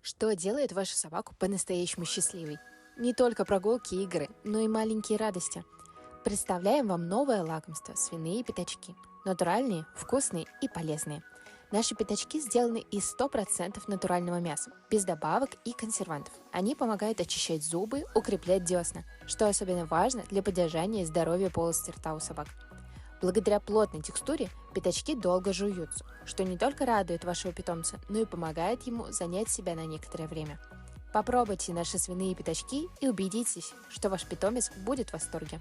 Что делает вашу собаку по-настоящему счастливой? Не только прогулки и игры, но и маленькие радости. Представляем вам новое лакомство – свиные пятачки. Натуральные, вкусные и полезные. Наши пятачки сделаны из 100% натурального мяса, без добавок и консервантов. Они помогают очищать зубы, укреплять десна, что особенно важно для поддержания здоровья полости рта у собак. Благодаря плотной текстуре пятачки долго жуются, что не только радует вашего питомца, но и помогает ему занять себя на некоторое время. Попробуйте наши свиные пятачки и убедитесь, что ваш питомец будет в восторге.